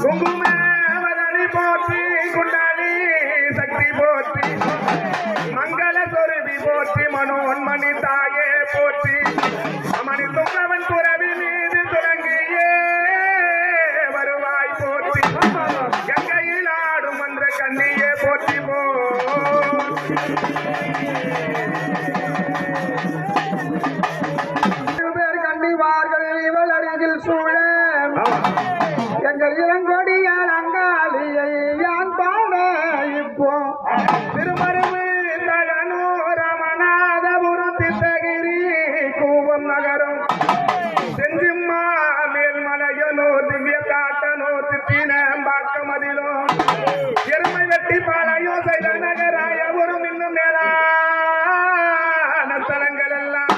குங்குமவதனி போற்றி குண்டாளி சக்தி போற்றி மங்கள சொருவி போற்றி மனோன்மணி தாயே போற்றி அமணி துங்கவன் துறவி மீது துறங்கியே வருவாய் போற்றி கங்கையில் ஆடும் மன்ற கண்ணியே போற்றி போ இவள் அருகில் சூழ எங்கள் இளங்கொடியால் அங்காளியை யான் பாட இப்போ திருமருவு தடனூர் ராமநாதபுரம் திட்டகிரி கூவம் நகரம் செஞ்சிம்மா மேல்மலையனூர் திவ்ய காட்டனூர் சித்தினம்பாக்கமதிலோ எருமை வெட்டி பாளையோ சைல நகராயபுரம் இன்னும் மேலான தலங்கள் எல்லாம்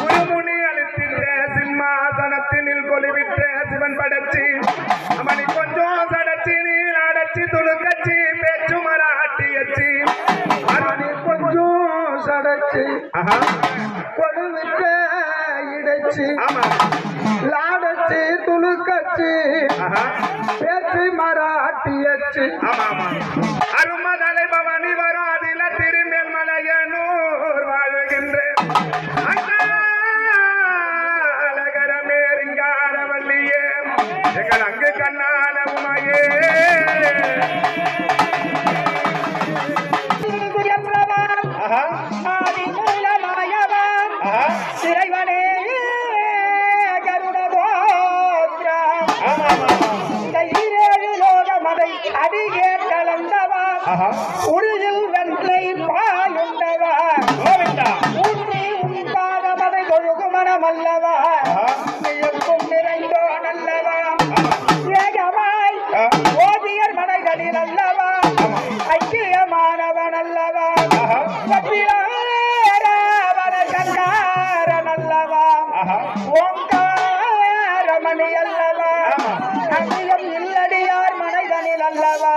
குருமுனி அளித்திட்ட சிம்மாசனத்தினில் கொலிவிட்ட சிவன் படைச்சி அவனை கொஞ்சம் சடச்சி நீள் அடைச்சி துணுக்கச்சி பேச்சு மராட்டியச்சி அவனை கொஞ்சம் சடச்சி கொழுவிட்ட இடைச்சி லாடச்சி துணுக்கச்சி பேச்சு மராட்டியச்சி அருமதலை பவனி வரும் அதில திருமேல் மலையனூர் வாழ்கின்றேன் எங்கள் அங்கு கண்ணால உமையே சிறைவனே கருடேழு லோகமதை அடியே கலந்தவா உருளில் வெண்மை பாயுண்டவா ஊற்றி உண்டாத மதை கொழுகு மனமல்லவா எப்பவும் நிறைந்தோ நல்லவா ஏகமாய் ஓதியர் மனைகளில் அல்லவா ஐக்கியமானவன் அல்லவா வன சங்காரன் அல்லவா ஓங்காரமணி அல்லவா அங்கியம் இல்லடியார் மனைதனில் அல்லவா